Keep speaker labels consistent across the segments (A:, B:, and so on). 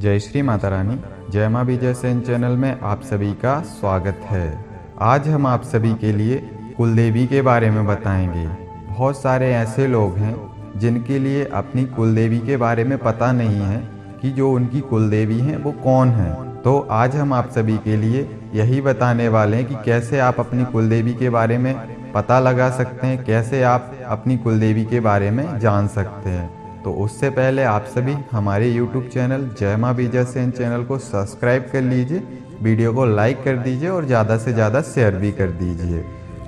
A: जय श्री माता रानी। जय माँ विजय सेन चैनल में आप सभी का स्वागत है। आज हम आप सभी के लिए कुलदेवी के बारे में बताएंगे। बहुत सारे ऐसे लोग हैं जिनके लिए अपनी कुलदेवी के बारे में पता नहीं है कि जो उनकी कुलदेवी हैं वो कौन है। तो आज हम आप सभी के लिए यही बताने वाले हैं कि कैसे आप अपनी कुलदेवी के बारे में पता लगा सकते हैं, कैसे आप अपनी कुलदेवी के बारे में जान सकते हैं। तो उससे पहले आप सभी हमारे YouTube चैनल जय माँ विजय सेन चैनल को सब्सक्राइब कर लीजिए, वीडियो को लाइक कर दीजिए और ज़्यादा से ज़्यादा शेयर भी कर दीजिए।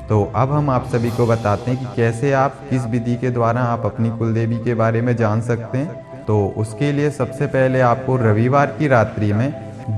A: तो अब हम आप सभी को बताते हैं कि कैसे आप किस विधि के द्वारा आप अपनी कुलदेवी के बारे में जान सकते हैं। तो उसके लिए सबसे पहले आपको रविवार की रात्रि में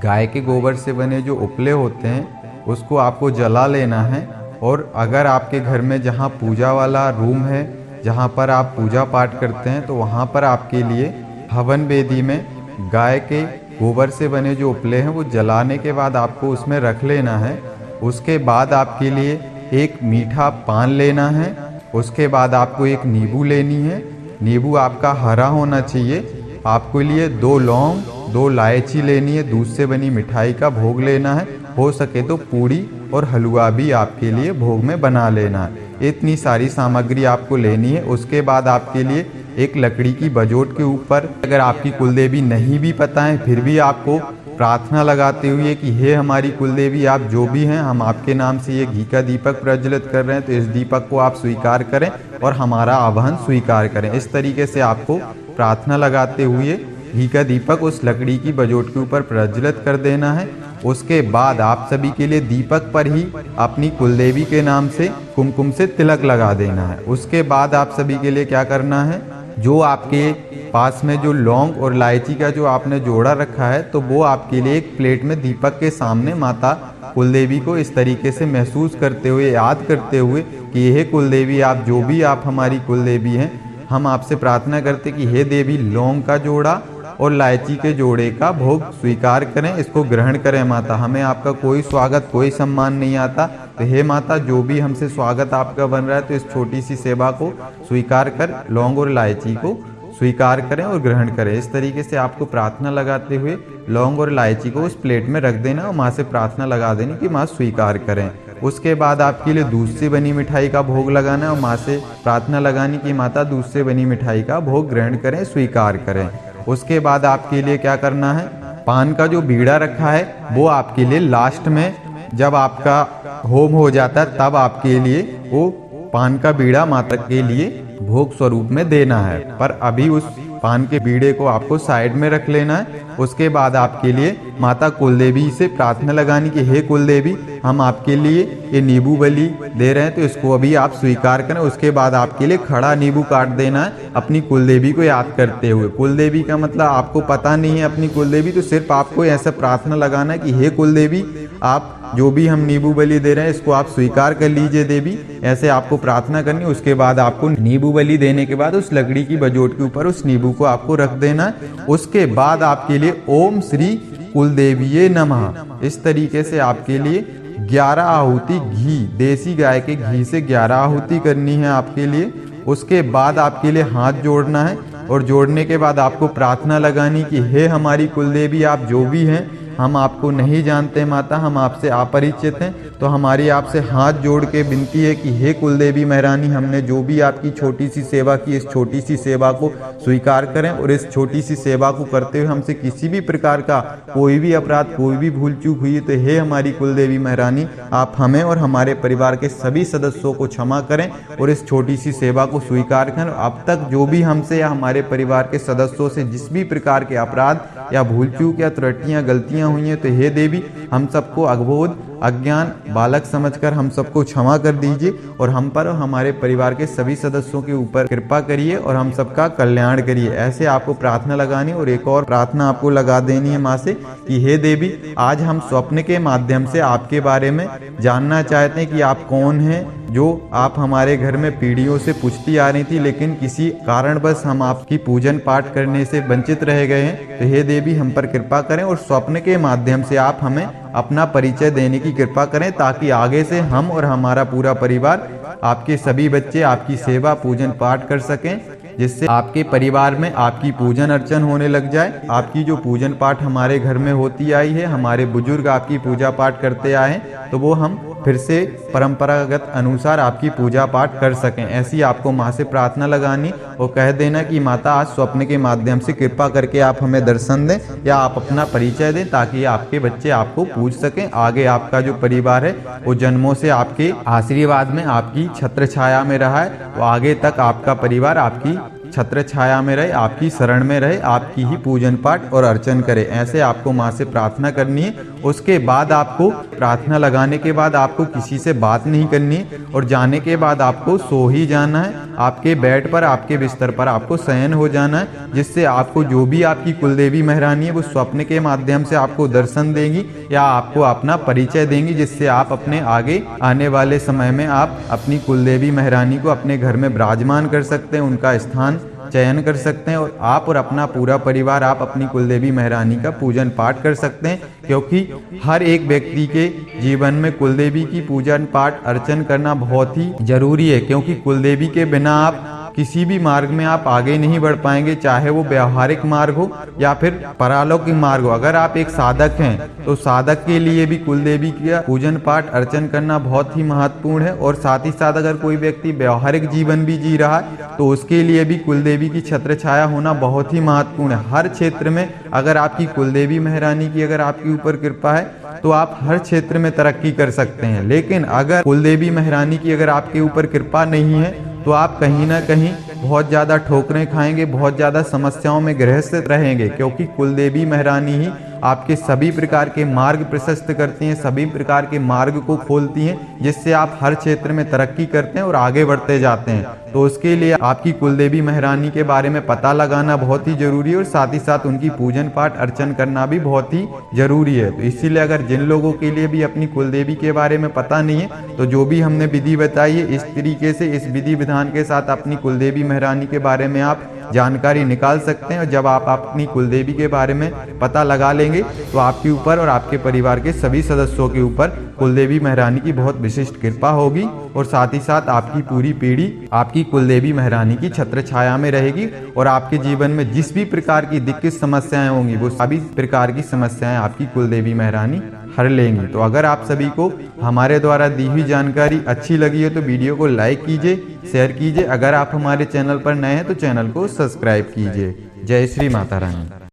A: गाय के गोबर से बने जो उपले होते हैं उसको आपको जला लेना है। और अगर आपके घर में जहाँ पूजा वाला रूम है, जहाँ पर आप पूजा पाठ करते हैं, तो वहाँ पर आपके लिए हवन वेदी में गाय के गोबर से बने जो उपले हैं वो जलाने के बाद आपको उसमें रख लेना है। उसके बाद आपके लिए एक मीठा पान लेना है। उसके बाद आपको एक नींबू लेनी है। नींबू आपका हरा होना चाहिए। आपके लिए 2 लौंग 2 इलायची लेनी है। दूध से बनी मिठाई का भोग लेना है। हो सके तो पूड़ी और हलवा भी आपके लिए भोग में बना लेना है। इतनी सारी सामग्री आपको लेनी है। उसके बाद आपके लिए एक लकड़ी की बजोट के ऊपर, अगर आपकी कुलदेवी नहीं भी पता है फिर भी आपको प्रार्थना लगाते हुए कि हे हमारी कुलदेवी, आप जो भी हैं, हम आपके नाम से ये घी का दीपक प्रज्वलित कर रहे हैं, तो इस दीपक को आप स्वीकार करें और हमारा आवाहन स्वीकार करें। इस तरीके से आपको प्रार्थना लगाते हुए घी का दीपक उस लकड़ी की बजोट के ऊपर प्रज्वलित कर देना है। उसके बाद आप सभी के लिए दीपक पर ही अपनी कुलदेवी के नाम से कुमकुम से तिलक लगा देना है। उसके बाद आप सभी के लिए क्या करना है, जो आपके पास में जो लौंग और इलायची का जो आपने जोड़ा रखा है, तो वो आपके लिए एक प्लेट में दीपक के सामने माता कुलदेवी को इस तरीके से महसूस करते हुए, याद करते हुए कि हे कुलदेवी, आप जो भी आप हमारी कुलदेवी हैं, हम आपसे प्रार्थना करते कि हे देवी, लौंग का जोड़ा और इलायची के जोड़े का भोग स्वीकार करें, इसको ग्रहण करें माता। हमें आपका कोई स्वागत कोई सम्मान नहीं आता, तो हे माता, जो भी हमसे स्वागत आपका बन रहा है, तो इस छोटी सी सेवा को स्वीकार कर लौंग और इलायची को स्वीकार करें और ग्रहण करें। इस तरीके से आपको प्रार्थना लगाते हुए लौंग और इलायची को उस प्लेट में रख देना और माँ से प्रार्थना लगा देनी कि माँ स्वीकार करें। उसके बाद आपके लिए दूध से बनी मिठाई का भोग लगाना है और माँ से प्रार्थना लगानी कि माता दूध से बनी मिठाई का भोग ग्रहण करें, स्वीकार करें। उसके बाद आपके लिए क्या करना है, पान का जो बीड़ा रखा है वो आपके लिए लास्ट में जब आपका होम हो जाता है तब आपके लिए वो पान का बीड़ा माता के लिए भोग स्वरूप में देना है। पर अभी उस पान के बीड़े को आपको साइड में रख लेना है। उसके बाद आपके लिए माता कुलदेवी से प्रार्थना लगानी कि हे कुलदेवी, हम आपके लिए ये नींबू बलि दे रहे हैं, तो इसको अभी आप स्वीकार करें। उसके बाद आपके लिए खड़ा नींबू काट देना है अपनी कुलदेवी को याद करते हुए। कुलदेवी का मतलब आपको पता नहीं है अपनी कुलदेवी, तो सिर्फ आपको ऐसा प्रार्थना लगाना है कि हे कुलदेवी, आप जो भी हम नींबू बलि दे रहे हैं इसको आप स्वीकार कर लीजिए देवी, ऐसे आपको प्रार्थना करनी। उसके बाद आपको नींबू बलि देने के बाद उस लकड़ी की बजोट के ऊपर उस नींबू को आपको रख देना है। उसके बाद आपके लिए ओम श्री कुलदेवीये नमः, इस तरीके से आपके लिए 11 आहुति घी, देसी गाय के घी से 11 आहुति करनी है आपके लिए। उसके बाद आपके लिए हाथ जोड़ना है और जोड़ने के बाद आपको प्रार्थना लगानी कि हे हमारी कुलदेवी, आप जो भी हैं, हम आपको नहीं जानते माता, हम आपसे अपरिचित हैं, तो हमारी आपसे हाथ जोड़ के विनती है कि हे कुलदेवी महारानी, हमने जो भी आपकी छोटी सी सेवा की, इस छोटी सी सेवा को स्वीकार करें और इस छोटी सी सेवा को करते हुए हमसे किसी भी प्रकार का कोई भी अपराध, कोई भी भूल चूक हुई है, तो हे हमारी कुलदेवी महारानी, आप हमें और हमारे परिवार के सभी सदस्यों को क्षमा करें और इस छोटी सी सेवा को स्वीकार करें। अब तक जो भी हमसे या हमारे परिवार के सदस्यों से जिस भी प्रकार के अपराध या भूल चूक या त्रुटियां गलतियां हुई हैं, तो हे देवी, हम सबको अबोध अज्ञान बालक समझकर हम सबको क्षमा कर दीजिए और हम पर और हमारे परिवार के सभी सदस्यों के ऊपर कृपा करिए और हम सबका कल्याण करिए। ऐसे आपको प्रार्थना लगानी और एक और प्रार्थना आपको लगा देनी है माँ से कि हे देवी, आज हम स्वप्न के माध्यम से आपके बारे में जानना चाहते हैं कि आप कौन हैं, जो आप हमारे घर में पीढ़ियों से पूछती आ रही थी, लेकिन किसी कारणवश हम आपकी पूजन पाठ करने से वंचित रह गए हैं। तो हे देवी, हम पर कृपा करें और स्वप्न के माध्यम से आप हमें अपना परिचय देने की कृपा करें, ताकि आगे से हम और हमारा पूरा परिवार, आपके सभी बच्चे आपकी सेवा पूजन पाठ कर सकें जिससे आपके परिवार में आपकी पूजन अर्चन होने लग जाए। आपकी जो पूजन पाठ हमारे घर में होती आई है, हमारे बुजुर्ग आपकी पूजा पाठ करते आए हैं, तो वो हम फिर से परंपरागत अनुसार आपकी पूजा पाठ कर सकें। ऐसी आपको माँ से प्रार्थना लगानी और कह देना कि माता आज स्वप्न के माध्यम से कृपा करके आप हमें दर्शन दें या आप अपना परिचय दें, ताकि आपके बच्चे आपको पूज सकें। आगे आपका जो परिवार है वो जन्मों से आपके आशीर्वाद में, आपकी छत्र छाया में रहा है, तो आगे तक आपका परिवार आपकी छत्र छाया में रहे, आपकी शरण में रहे, आपकी ही पूजन पाठ और अर्चन करे। ऐसे आपको माँ से प्रार्थना करनी है। उसके बाद आपको प्रार्थना लगाने के बाद आपको किसी से बात नहीं करनी है और जाने के बाद आपको सो ही जाना है। आपके बेड पर, आपके बिस्तर पर आपको शयन हो जाना है, जिससे आपको जो भी आपकी कुलदेवी महारानी है वो स्वप्न के माध्यम से आपको दर्शन देंगी या आपको अपना परिचय देंगी, जिससे आप अपने आगे आने वाले समय में आप अपनी कुलदेवी महारानी को अपने घर में विराजमान कर सकते हैं, उनका स्थान चयन कर सकते हैं और आप और अपना पूरा परिवार आप अपनी कुलदेवी महारानी का पूजन पाठ कर सकते हैं। क्योंकि हर एक व्यक्ति के जीवन में कुलदेवी की पूजन पाठ अर्चन करना बहुत ही जरूरी है, क्योंकि कुलदेवी के बिना आप किसी भी मार्ग में आप आगे नहीं बढ़ पाएंगे, चाहे वो व्यवहारिक मार्ग हो या फिर परालौकिक मार्ग हो। अगर आप एक साधक हैं तो साधक के लिए भी कुलदेवी का पूजन पाठ अर्चन करना बहुत ही महत्वपूर्ण है। और साथ ही साथ अगर कोई व्यक्ति व्यवहारिक जीवन भी जी रहा है तो उसके लिए भी कुलदेवी की छत्र छाया होना बहुत ही महत्वपूर्ण है। हर क्षेत्र में अगर आपकी कुलदेवी महारानी की अगर आपके ऊपर कृपा है तो आप हर क्षेत्र में तरक्की कर सकते हैं। लेकिन अगर कुलदेवी महारानी की अगर आपके ऊपर कृपा नहीं है तो आप कहीं ना कहीं बहुत ज़्यादा ठोकरें खाएंगे, बहुत ज़्यादा समस्याओं में गृहस्थ रहेंगे, क्योंकि कुलदेवी महारानी ही आपके सभी प्रकार के मार्ग प्रशस्त करती हैं, सभी प्रकार के मार्ग को खोलती हैं, जिससे आप हर क्षेत्र में तरक्की करते हैं और आगे बढ़ते जाते हैं। तो उसके लिए आपकी कुलदेवी महारानी के बारे में पता लगाना बहुत ही जरूरी है और साथ ही साथ उनकी पूजन पाठ अर्चन करना भी बहुत ही जरूरी है। तो इसीलिए अगर जिन लोगों के लिए भी अपनी कुलदेवी के बारे में पता नहीं है तो जो भी हमने विधि बताई है इस तरीके से, इस विधि विधान के साथ अपनी कुलदेवी महारानी के बारे में आप जानकारी निकाल सकते हैं। और जब आप अपनी कुलदेवी के बारे में पता लगा लेंगे तो आपके ऊपर और आपके परिवार के सभी सदस्यों के ऊपर कुलदेवी महारानी की बहुत विशिष्ट कृपा होगी और साथ ही साथ आपकी पूरी पीढ़ी आपकी कुलदेवी महारानी की छत्र छाया में रहेगी और आपके जीवन में जिस भी प्रकार की दिक्कत समस्याएं होंगी वो सभी प्रकार की समस्याएं आपकी कुलदेवी महारानी हर लेंगी। तो अगर आप सभी को हमारे द्वारा दी हुई जानकारी अच्छी लगी है तो वीडियो को लाइक कीजिए, शेयर कीजिए। अगर आप हमारे चैनल पर नए हैं तो चैनल को सब्सक्राइब कीजिए। जय श्री माता रानी।